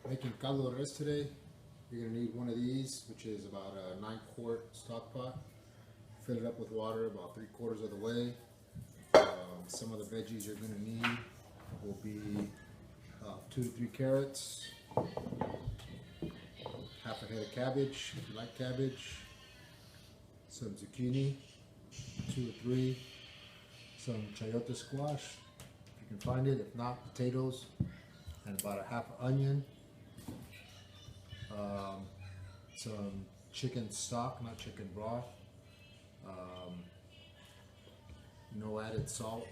Making caldo de res today. You're going to need one of these, which is about a 9-quart stock pot. Fill it up with water about 3/4 of the way. Some of the veggies you're going to need will be 2 to 3 carrots, half a head of cabbage if you like cabbage, some zucchini, 2 or 3, some chayote squash if you can find it, if not potatoes, and about a half onion. Some chicken stock, not chicken broth. No added salt,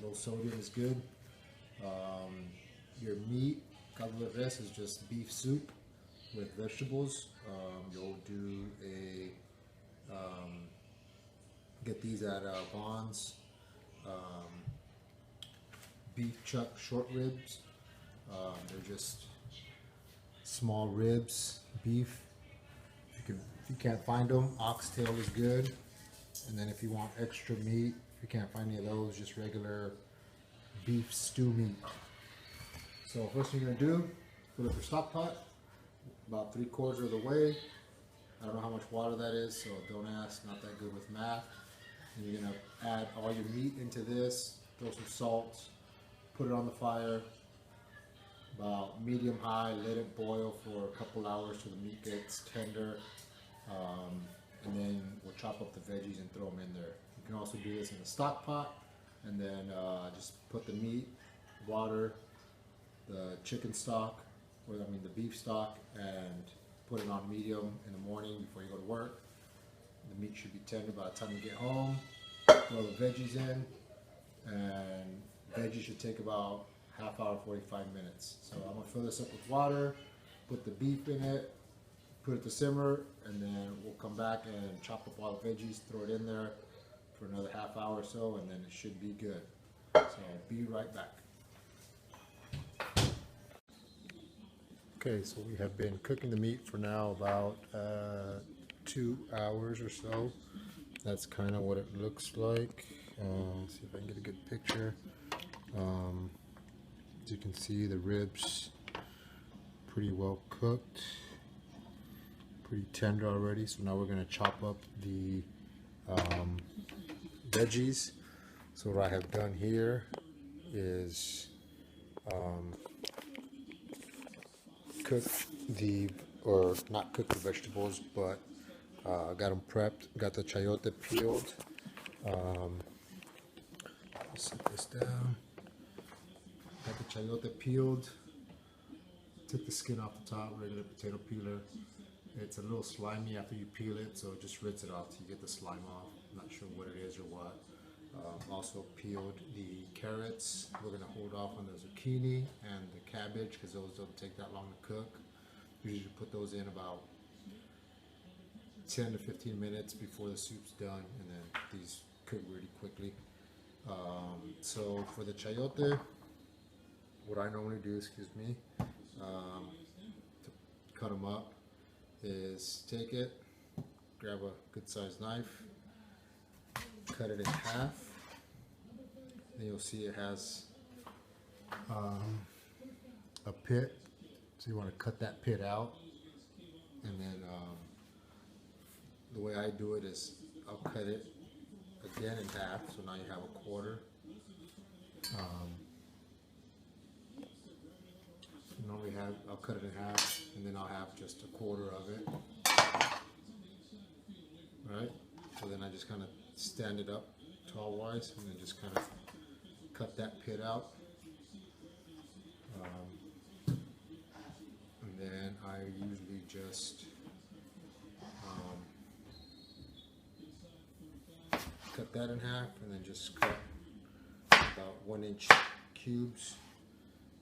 low sodium is good. Your meat, caldo de res, is just beef soup with vegetables. You'll do get these at Vaughn's. Beef chuck short ribs. They're just small ribs, beef. If you can't find them, oxtail is good. And then if you want extra meat, if you can't find any of those, just regular beef stew meat. So first thing you're gonna do, fill up your stock pot about 3/4 of the way. I don't know how much water that is, so don't ask, not that good with math. And you're gonna add all your meat into this, throw some salt, put it on the fire, about medium high, let it boil for a couple hours till the meat gets tender. And then we'll chop up the veggies and throw them in there. You can also do this in a stock pot, and then just put the meat, water, the chicken stock, or I mean the beef stock, and put it on medium in the morning before you go to work. The meat should be tender by the time you get home. Throw the veggies in, and veggies should take about half hour, 45 minutes. So I'm gonna fill this up with water, put the beef in it, put it to simmer, and then we'll come back and chop up all the veggies, throw it in there for another half hour or so, and then it should be good. So I'll be right back. Okay, so we have been cooking the meat for now about 2 hours or so. That's kind of what it looks like. See if I can get a good picture. As you can see, the ribs pretty well cooked, pretty tender already. So now we're going to chop up the veggies. So what I have done here is cook the, or not cook the vegetables, but got them prepped, got the chayote peeled. Set this down. Got the chayote peeled. Took the skin off the top, regular potato peeler. It's a little slimy after you peel it, so just rinse it off till you get the slime off. I'm not sure what it is or what. Also peeled the carrots. We're gonna hold off on the zucchini and the cabbage because those don't take that long to cook. Usually put those in about 10 to 15 minutes before the soup's done, and then these cook really quickly. So for the chayote, what I normally do, excuse me, to cut them up is take it, grab a good sized knife, cut it in half. Then you'll see it has a pit, so you want to cut that pit out. And then the way I do it is I'll cut it again in half, so now you have a quarter. Normally I'll cut it in half, and then I'll have just a quarter of it. Right? So then I just kind of stand it up tall wise, and then just kind of cut that pit out. And then I usually just cut that in half, and then just cut about 1-inch cubes.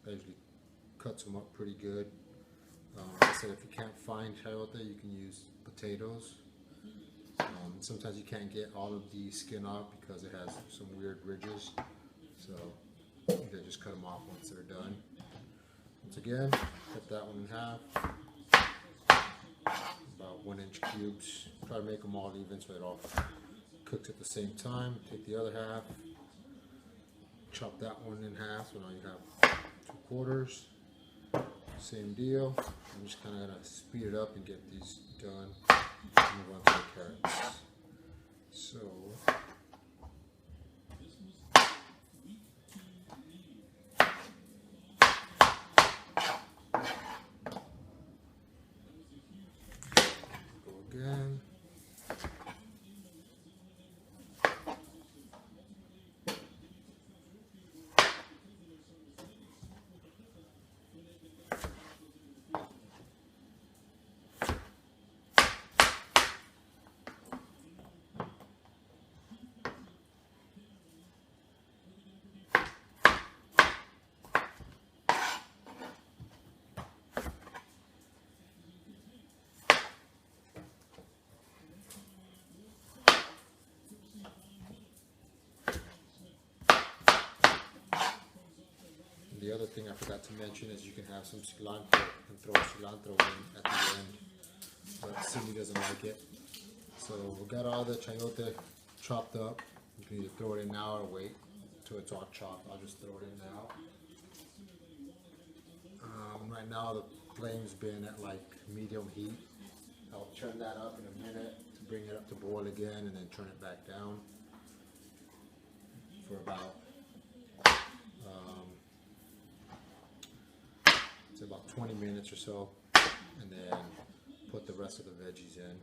I usually cuts them up pretty good. Like I said, if you can't find chayote, you can use potatoes. Sometimes you can't get all of the skin off because it has some weird ridges. So you can just cut them off once they're done. Once again, cut that one in half. About 1-inch cubes. Try to make them all even so it all cooks at the same time. Take the other half, chop that one in half, so now you have 2/4. Same deal. I'm just kind of gonna speed it up and get these done. Move on to the carrots. So. Go again. The other thing I forgot to mention is you can have some cilantro and throw cilantro in at the end, but Cindy doesn't like it. So we got all the chayote chopped up. You can either throw it in now or wait till it's all chopped. I'll just throw it in now. Right now the flame's been at like medium heat. I'll turn that up in a minute to bring it up to boil again and then turn it back down for about it's about 20 minutes or so, and then put the rest of the veggies in.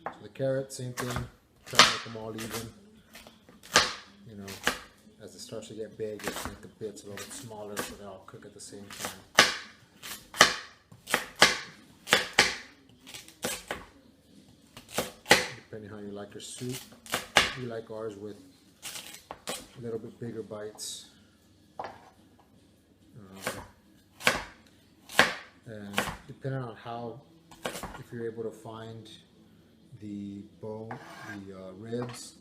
So the carrots, same thing, try to make them all even. You know, as it starts to get big, just make the bits a little bit smaller so they all cook at the same time. Depending how you like your soup, we like ours with a little bit bigger bites. And depending on how, if you're able to find the bone, the ribs,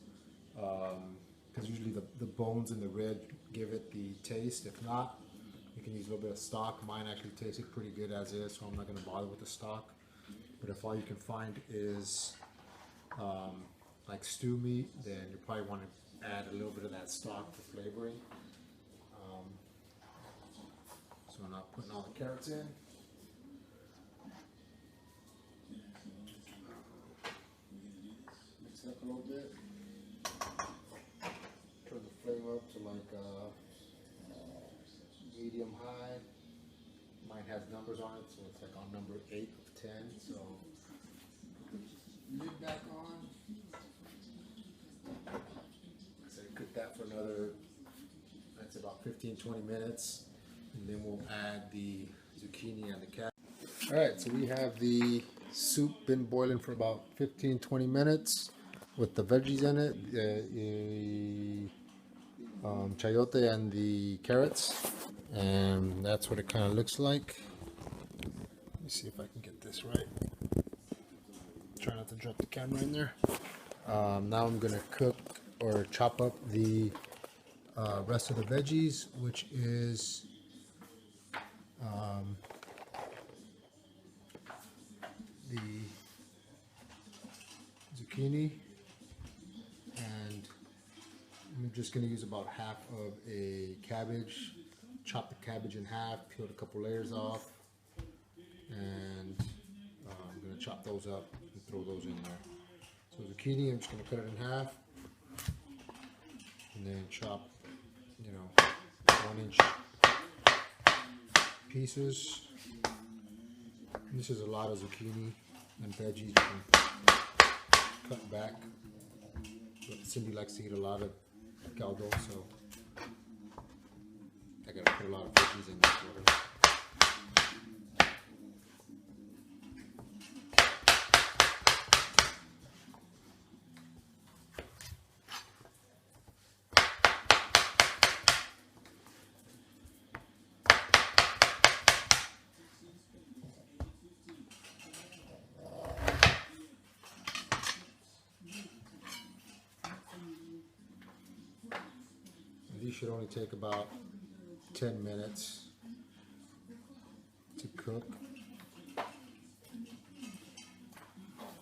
because usually the bones in the rib give it the taste. If not, you can use a little bit of stock. Mine actually tasted pretty good as is, so I'm not going to bother with the stock. But if all you can find is like stew meat, then you probably want to add a little bit of that stock for flavoring. So I'm not putting all the carrots in. Mix it up a little bit. Turn the flame up to like medium high. Mine has numbers on it, so it's like on number 8 of 10. So lid back on. So cook that for another, that's about 15-20 minutes, and then we'll add the zucchini and the cabbage. All right, so we have the soup been boiling for about 15-20 minutes with the veggies in it, the chayote and the carrots, and that's what it kind of looks like. Let me see if I can get this right. Try not to drop the camera in there. Now I'm gonna cook or chop up the rest of the veggies, which is the zucchini, and I'm just going to use about half of a cabbage. Chop the cabbage in half, peeled a couple layers off, and I'm going to chop those up and throw those in there. So zucchini, I'm just going to cut it in half, and then chop, 1-inch pieces. And this is a lot of zucchini and veggies. You can cut back, but Cindy likes to eat a lot of caldo, so I gotta put a lot of veggies in this water. These should only take about 10 minutes to cook.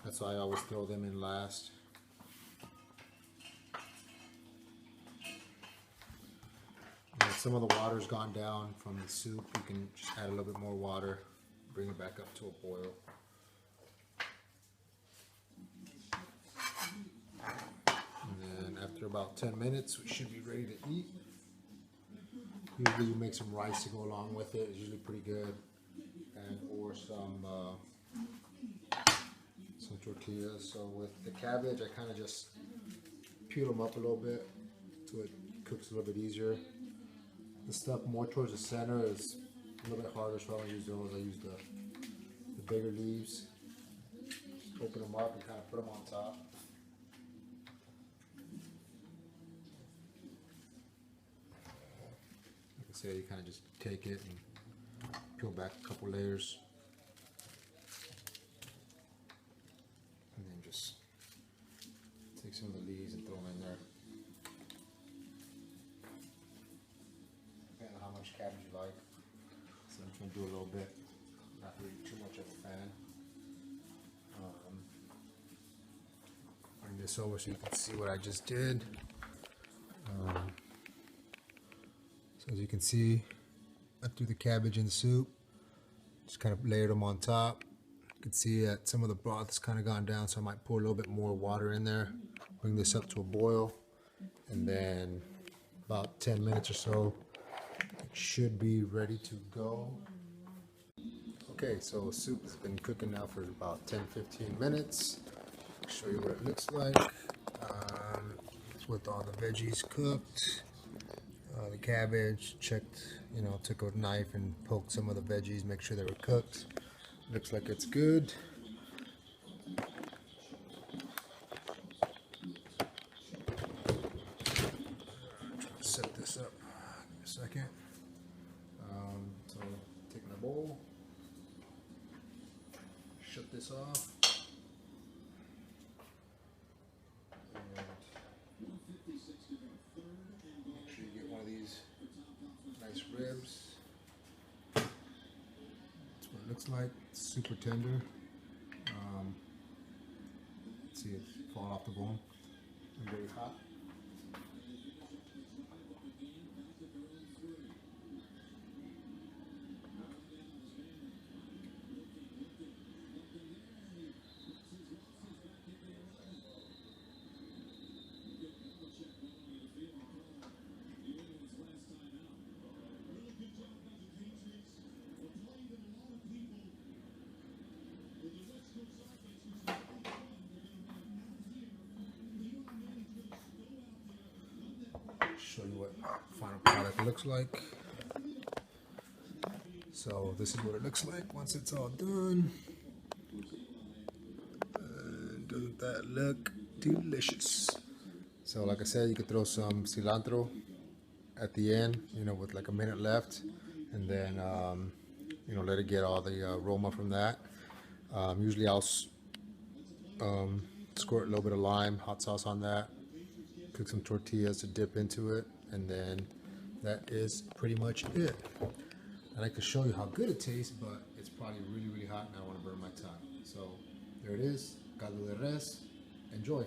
That's why I always throw them in last. Let's some of the water's gone down from the soup, you can just add a little bit more water, bring it back up to a boil. And then after about 10 minutes, we should be ready to eat. Usually you make some rice to go along with it. It's usually pretty good. And or some tortillas. So with the cabbage, I kind of just peel them up a little bit so it cooks a little bit easier. The stuff more towards the center is a little bit harder, so I don't use those. I use the bigger leaves. Just open them up and kind of put them on top. Like I said, you kind of just take it and peel back a couple layers. And then just take some of the leaves and throw them in there. Depending on how much cabbage you like. So I'm just going to do a little bit, not really too much of a fan. Bring this over so you can see what I just did. So as you can see, I threw the cabbage in the soup, just kind of layered them on top. You can see that some of the broth has kind of gone down, so I might pour a little bit more water in there. Bring this up to a boil, and then about 10 minutes or so, it should be ready to go. Okay, so soup has been cooking now for about 10-15 minutes. I'll show you what it looks like. It's with all the veggies cooked. The cabbage, checked, took a knife and poked some of the veggies, make sure they were cooked. Looks like it's good. Set this up. Give me a second. So take my bowl, shut this off, and make sure you get one of these nice ribs. That's what it looks like. It's super tender. See it fall off the bone. And very hot. Show you what final product looks like. So this is what it looks like once it's all done. And doesn't that look delicious? So like I said, you could throw some cilantro at the end, with like a minute left, and then let it get all the aroma from that. Usually I'll squirt a little bit of lime, hot sauce on that. Cook some tortillas to dip into it, and then that is pretty much it. I like to show you how good it tastes, but it's probably really, really hot and I don't want to burn my tongue. So there it is, caldo de res. Enjoy.